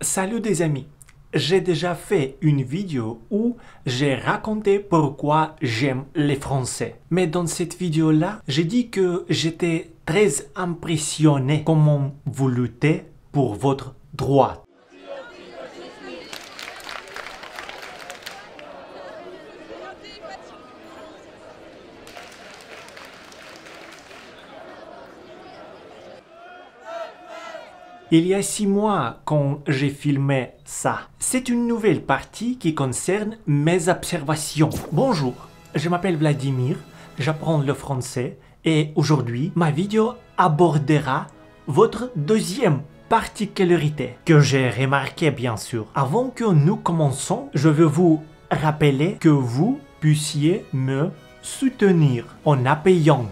Salut des amis, j'ai déjà fait une vidéo où j'ai raconté pourquoi j'aime les Français. Mais dans cette vidéo-là, j'ai dit que j'étais très impressionné comment vous luttez pour votre droit. Il y a 6 mois quand j'ai filmé ça. C'est une nouvelle partie qui concerne mes observations. Bonjour, je m'appelle Vladimir, j'apprends le français et aujourd'hui, ma vidéo abordera votre deuxième particularité que j'ai remarqué bien sûr. Avant que nous commençons, je veux vous rappeler que vous puissiez me soutenir en appuyant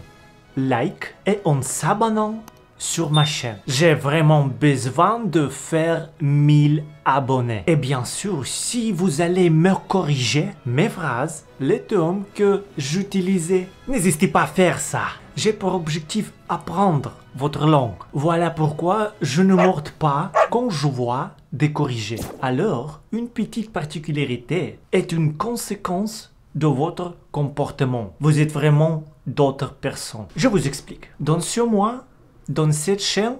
like et en s'abonnant sur ma chaîne. J'ai vraiment besoin de faire 1000 abonnés. Et bien sûr, si vous allez me corriger mes phrases, les termes que j'utilisais, n'hésitez pas à faire ça. J'ai pour objectif apprendre votre langue. Voilà pourquoi je ne morte pas quand je vois des corrigés. Alors, une petite particularité est une conséquence de votre comportement. Vous êtes vraiment d'autres personnes. Je vous explique. Dans ce mois, dans cette chaîne,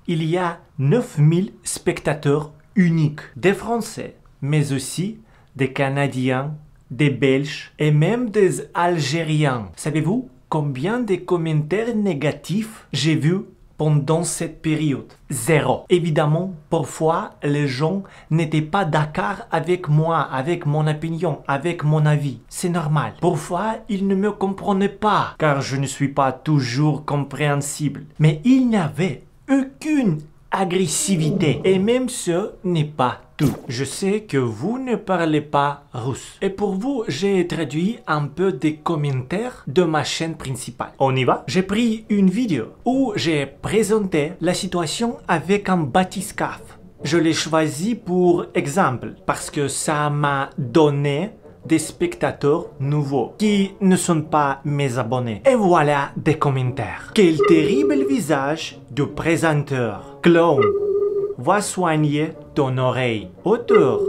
il y a 9000 spectateurs uniques, des Français, mais aussi des Canadiens, des Belges et même des Algériens. Savez-vous combien de commentaires négatifs j'ai vus pendant cette période? 0. Évidemment, parfois, les gens n'étaient pas d'accord avec moi, avec mon opinion, avec mon avis. C'est normal. Parfois, ils ne me comprenaient pas, car je ne suis pas toujours compréhensible. Mais il n'y avait aucune agressivité. Et même ce n'est pas tout. Je sais que vous ne parlez pas russe. Et pour vous, j'ai traduit un peu des commentaires de ma chaîne principale. On y va? J'ai pris une vidéo où j'ai présenté la situation avec un bathyscaphe. Je l'ai choisi pour exemple parce que ça m'a donné des spectateurs nouveaux qui ne sont pas mes abonnés. Et voilà des commentaires. Quel terrible visage de présenteur. Clown, va soigner ton oreille. Auteur,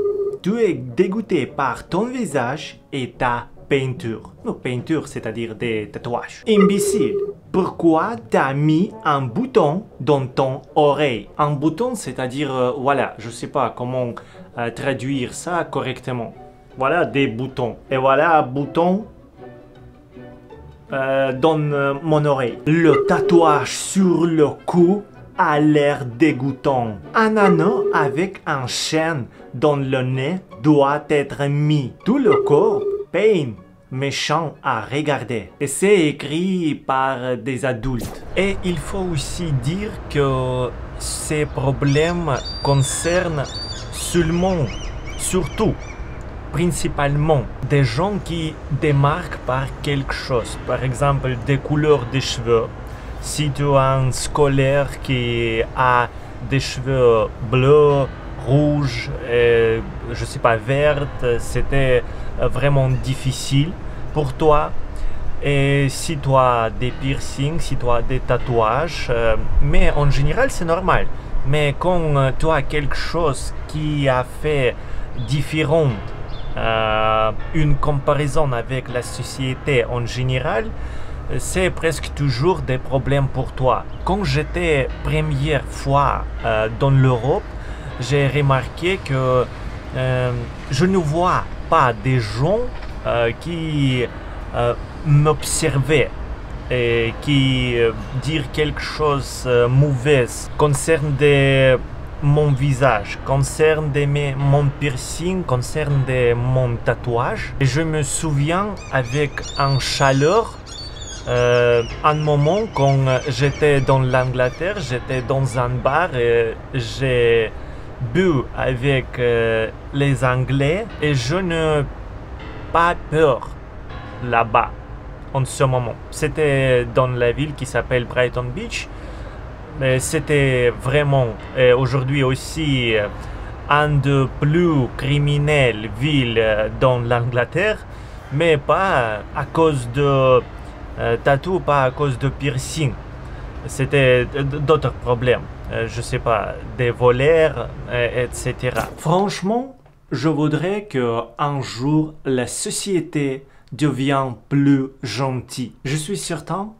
tu es dégoûté par ton visage et ta peinture. Non, peinture, c'est-à-dire des tatouages. Imbécile, pourquoi t'as mis un bouton dans ton oreille? Un bouton, c'est-à-dire, voilà, je sais pas comment traduire ça correctement. Voilà des boutons. Et voilà un bouton dans mon oreille. Le tatouage sur le cou a l'air dégoûtant. Un anneau avec un chêne dans le nez doit être mis. Tout le corps peint, méchant à regarder. Et c'est écrit par des adultes. Et il faut aussi dire que ces problèmes concernent seulement, surtout, principalement des gens qui démarquent par quelque chose. Par exemple, des couleurs de cheveux. Si tu as un scolaire qui a des cheveux bleus, rouges, et, je sais pas, vertes, c'était vraiment difficile pour toi. Et si tu as des piercings, si tu as des tatouages, mais en général c'est normal. Mais quand tu as quelque chose qui a fait différent, une comparaison avec la société en général, c'est presque toujours des problèmes pour toi. Quand j'étais première fois dans l'Europe, j'ai remarqué que je ne vois pas des gens qui m'observaient et qui disent quelque chose de mauvais concerne mon visage, concerne mon piercing, concerne mon tatouage. Et je me souviens avec un chaleur, un moment quand j'étais dans l'Angleterre, j'étais dans un bar et j'ai bu avec les Anglais et je n'ai pas peur là-bas en ce moment. C'était dans la ville qui s'appelle Brighton Beach. C'était vraiment aujourd'hui aussi un des plus criminelles villes dans l'Angleterre, mais pas à cause de tatou, pas à cause de piercing. C'était d'autres problèmes. je sais pas, des voleurs, etc. Franchement, je voudrais que un jour la société devienne plus gentille. Je suis certain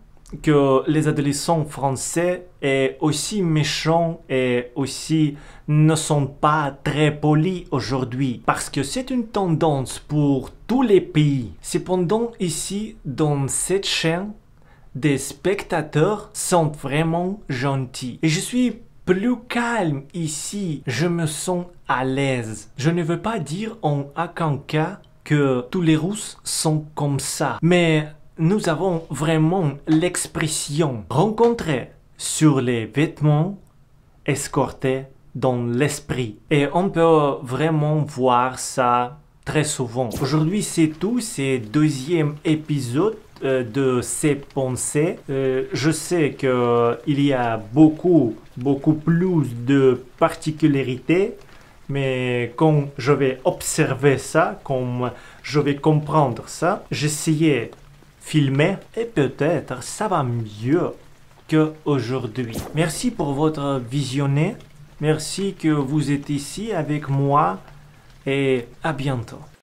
que les adolescents français est aussi méchants et aussi ne sont pas très polis aujourd'hui parce que c'est une tendance pour tous les pays. Cependant, ici, dans cette chaîne, des spectateurs sont vraiment gentils. Et je suis plus calme ici. Je me sens à l'aise. Je ne veux pas dire en aucun cas que tous les Russes sont comme ça. Mais nous avons vraiment l'expression rencontrée sur les vêtements, escortée dans l'esprit. Et on peut vraiment voir ça très souvent. Aujourd'hui, c'est tout. C'est le deuxième épisode de ces pensées. Je sais qu'il y a beaucoup plus de particularités, mais quand je vais observer ça, quand je vais comprendre ça, j'essayais filmer et peut-être ça va mieux qu'aujourd'hui. Merci pour votre visionné. Merci que vous êtes ici avec moi et à bientôt.